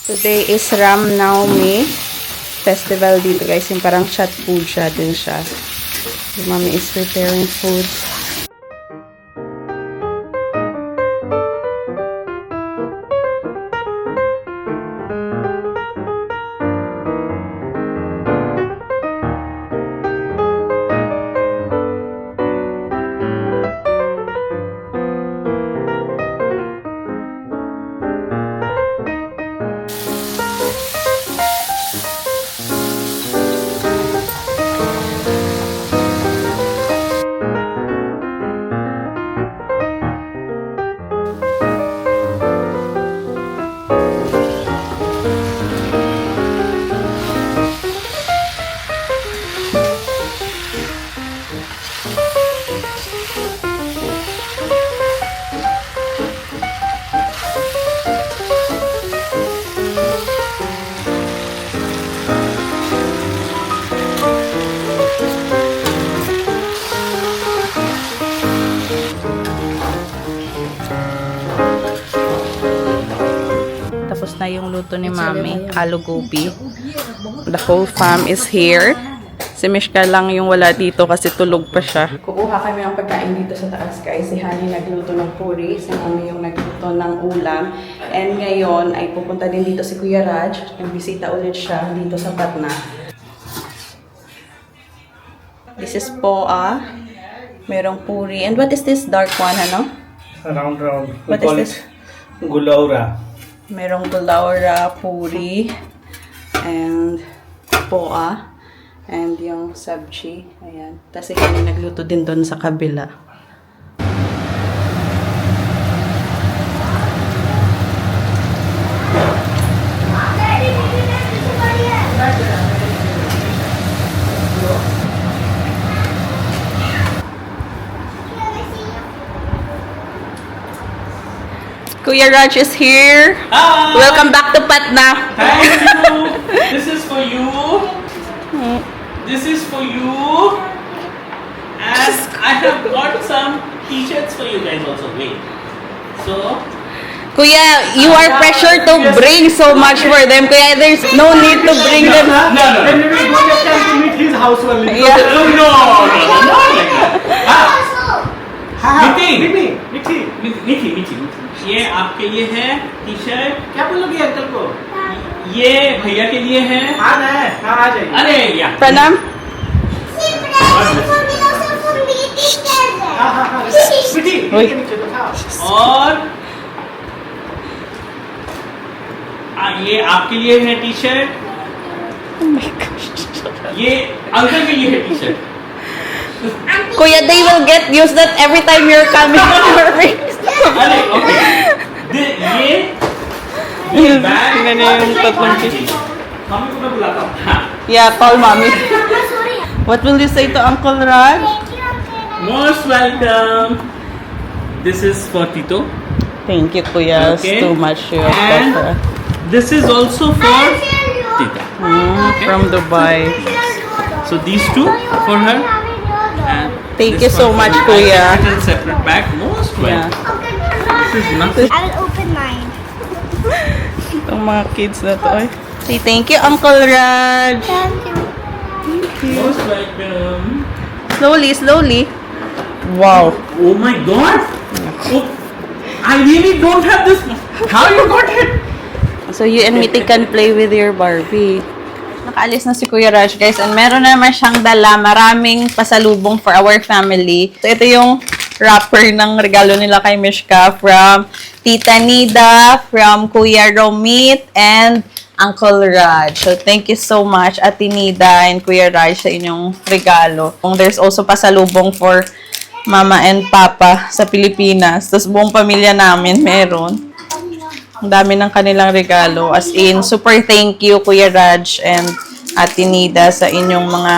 Today is Ram Navami festival dito guys. Yung parang chat food siya din siya. Yung mommy is preparing food. Tapos na yung luto ni Mami, aloo gobi. The whole fam is here. Si Mishka lang yung wala dito kasi tulog pa siya. Kukuha kami ng pagkain dito sa taas guys. Si Honey nagluto ng puri, si Mami yung nagluto ng ulam. And ngayon ay pupunta din dito si Kuya Raj. Nagbisita ulit siya dito sa Patna. This is poa. Merong puri. And what is this dark one, ano? Round. What is this? Gulaura. Merong gulaura, puri, and poa, and yung sabji. Ayan. Tapos kami nagluto din doon sa kabila. Kuya Raj is here. Hi! Welcome back to Patna. Thank you! This is for you. This is for you. And I have got some t-shirts for you guys also. Wait. So, Kuya, you are pressured to bring so much for them. Kuya, there's no need to bring them. no. Then we will go next time to meet his house only. Yeah. No, not like that. मीठी ये आपके लिए है टी-शर्ट. क्या बोलोगे अंकल को? ये भैया के लिए है. हाँ आ जाइए. अरे या Pranam. हाँ. मीठी ओए। नीचे दिखाओ. और ये आपके लिए है टी-शर्ट. ये अंकल के लिए है T-shirt. Kuya, they will get used that every time you're coming over. अरे ओके. ये बैग मैंने yung tatlong मम्मी को मैं बुलाता हूँ. हाँ. Yeah, call mommy. What will you say to Uncle Raj? Most welcome. This is for Tito. Thank you, Kuya. Okay. It's too much. And this is also for Tita. From Dubai. So these two for her. And Thank this you so one for much, me. Kuya. I kept it in separate bag. Most Yeah. welcome. This is nothing. I will open mine. Itong mga kids na to. Ay. Say thank you, Uncle Raj. Thank you. Most welcome. Slowly. Wow. Oh my God. Oh, I really don't have this. How you got it? So you and Mitty can play with your Barbie. Nakaalis na si Kuya Raj, guys. And meron naman siyang dala. Maraming pasalubong for our family. So ito yung wrapper ng regalo nila kay Mishka from Tita Nida, from Kuya Romit, and Uncle Raj. So thank you so much, Ate Nida and Kuya Raj, sa inyong regalo. There's also pasalubong for Mama and Papa sa Pilipinas. Tapos buong pamilya namin meron. Ang dami ng kanilang regalo. As in, super thank you, Kuya Raj and Ate Nida, sa inyong mga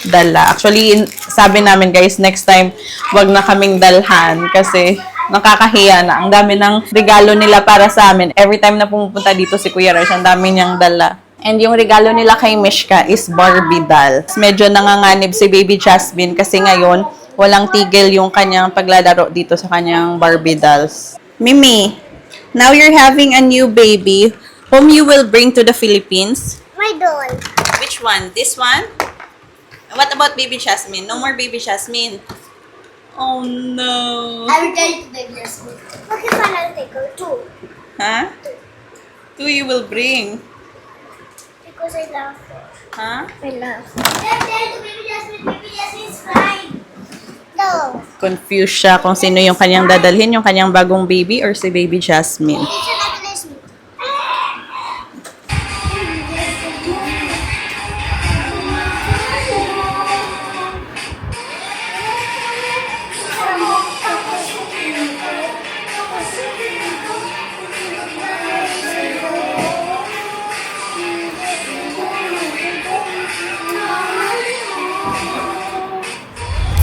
dala. Actually, sabi namin, guys, next time, wag na kaming dalhan kasi nakakahiya na. Ang dami ng regalo nila para sa amin. Every time na pumupunta dito si Kuya Raj, ang dami niyang dala. And yung regalo nila kay Mishka is Barbie doll. Medyo nanganganib si Baby Jasmine kasi ngayon, walang tigil yung kanyang paglalaro dito sa kanyang Barbie dolls. Mimi, now you're having a new baby. Whom you will bring to the Philippines? My doll. Which one? This one? What about baby Jasmine? No more baby Jasmine. Oh no. I will tell you to baby Jasmine. Okay, fine, I'll take her. 2. Huh? 2 you will bring. Because I love her. Huh? I love her. I'll tell you to baby Jasmine's fine. No. Confused siya kung sino yung kanyang dadalhin, yung kanyang bagong baby or si baby Jasmine. It's not Jasmine.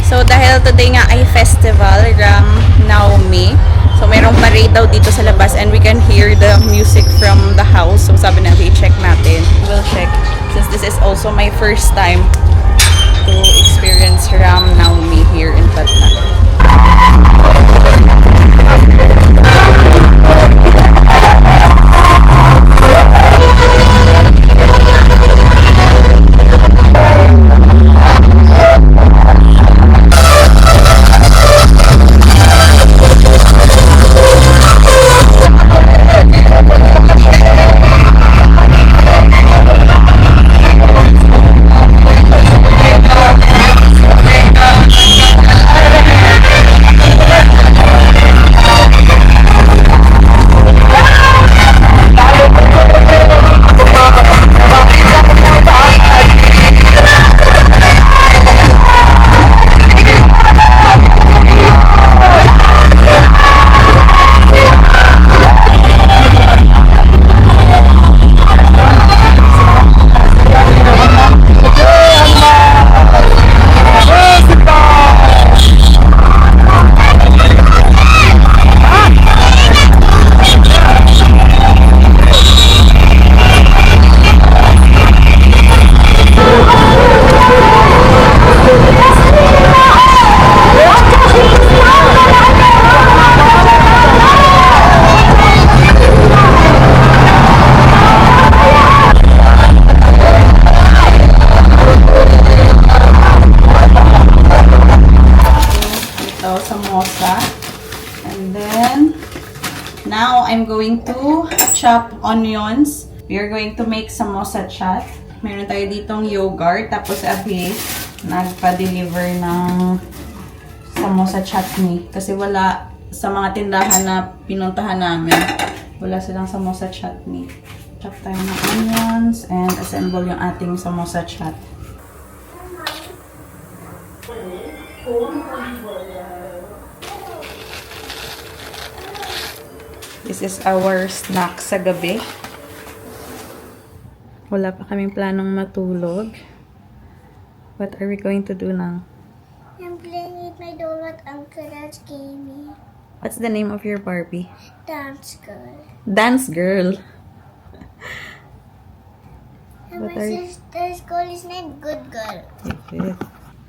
So, dahil today nga ay festival, Ram Naomi, so mayroong parade daw dito sa labas and we can hear the music from the house. So, sabi natin, i-check natin. We'll check. Since this is also my first time to experience Ram Naomi here in Patna. Samosa. And then, now I'm going to chop onions. We are going to make samosa chat. Meron tayo ditong yogurt. Tapos Abhi, nagpa-deliver ng samosa chutney. Kasi wala sa mga tindahan na pinuntahan namin. Wala silang samosa chutney. Chop tayo ng onions and assemble yung ating samosa chat. This is our snack sa gabi. Wala pa kaming planong matulog. What are we going to do now? I'm playing with my doll what Uncle Dad gave me. What's the name of your Barbie? Dance girl. Dance Girl. And What my are you- sister's girl is named Good Girl. Okay.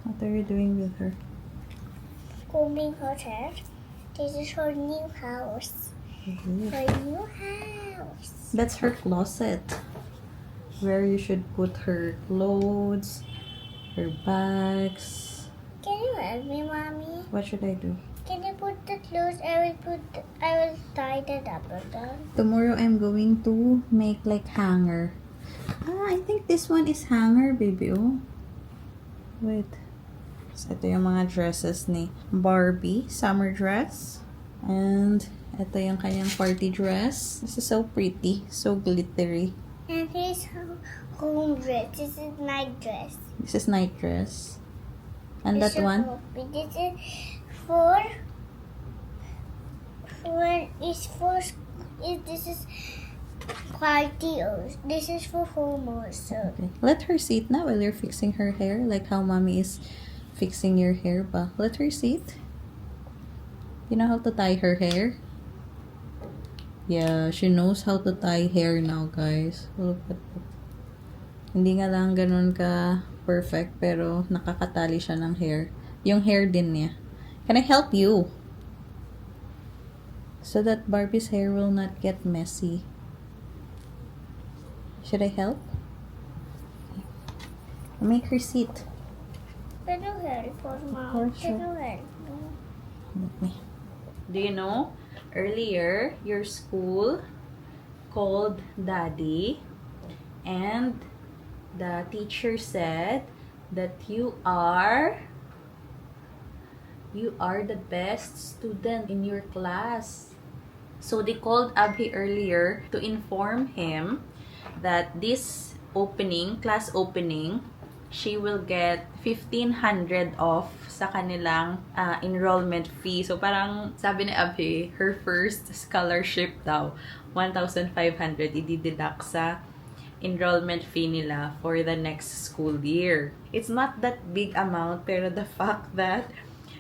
What are you doing with her? Combing her hair. This is her new house. Okay. Her new house. That's her closet. Where you should put her clothes, her bags. Can you help me, Mommy? What should I do? Can you put the clothes? I will tie the double down. Tomorrow I'm going to make like hanger. I think this one is hanger, baby. Oh. Wait. So, ito yung mga dresses ni Barbie. Summer dress. And ito yung kanyang party dress. This is so pretty. So glittery. And here's her home dress. This is night dress. This is night dress. And This that is one? for- This is for. This is party. This is for home also. Okay. Let her sit now while you're fixing her hair. Like how mommy is fixing your hair ba? Let her sit. You know how to tie her hair? Yeah, she knows how to tie hair now, guys. Look at that. Hindi nga lang ganun ka perfect, pero nakakatali siya ng hair. Yung hair din niya. Can I help you? So that Barbie's hair will not get messy. Should I help? Make her sit. Pero help for mom. course, sure. Pero help. Let me. Do you know, earlier, your school called Daddy and the teacher said that you are the best student in your class. So they called Abhi earlier to inform him that this class opening, she will get 1,500 off sa kanilang enrollment fee. So parang sabi ni Abhi, her first scholarship daw, 1,500 i-deduct sa enrollment fee nila for the next school year. It's not that big amount, pero the fact that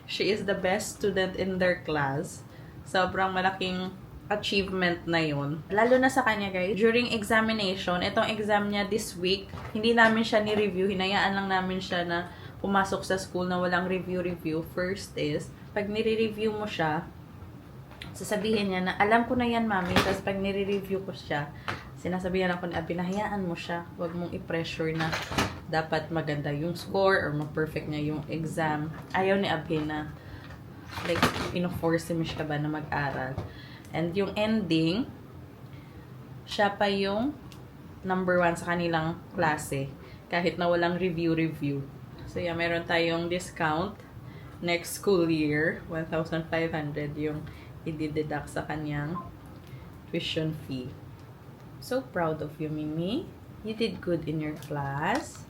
she is the best student in their class, sobrang malaking achievement na yun. Lalo na sa kanya, guys. During examination, itong exam niya this week, hindi namin siya ni-review. Hinayaan lang namin siya na pumasok sa school na walang review. First is, pag nire-review mo siya, sasabihin niya na, alam ko na yan, mami. Tapos pag nire-review ko siya, sinasabihan ako na, binahayaan mo siya. Huwag mong i-pressure na dapat maganda yung score or ma-perfect niya yung exam. Ayaw ni Abhi na, like, ino-force mo siya ba na mag-aral. And yung ending, siya pa yung number 1 sa kanilang klase. Kahit na walang review. So yeah, meron tayong discount next school year. 1,500 yung i-deduct sa kanyang tuition fee. So proud of you, Mimi. You did good in your class.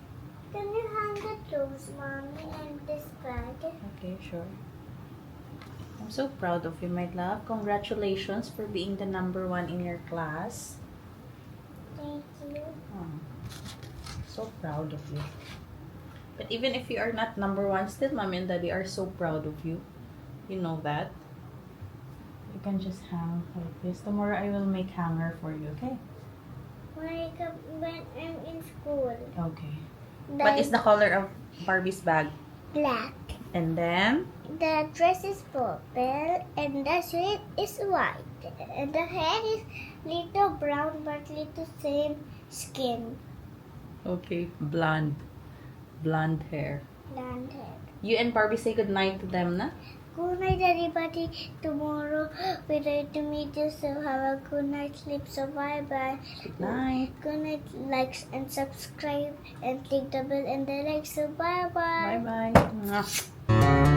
Can you hang the clothes, mommy, and this bag? Okay, sure. I'm so proud of you, my love. Congratulations for being the number 1 in your class. Thank you. Oh, so proud of you. But even if you are not number 1, still mommy and daddy are so proud of you. You know that. You can just hang like this. Tomorrow I will make hanger for you, okay? When I'm in school. Okay. What is the color of Barbie's bag? Black. And then? The dress is purple and the shirt is white. And the hair is little brown but little same skin. Okay, blonde. Blonde hair. Blonde hair. You and Barbie say goodnight to them, na? Good night, everybody. Tomorrow we're going to meet you. So have a good night sleep. So bye bye. Good night. Good night. Like and subscribe and click the bell and the like. So bye bye. Bye-bye.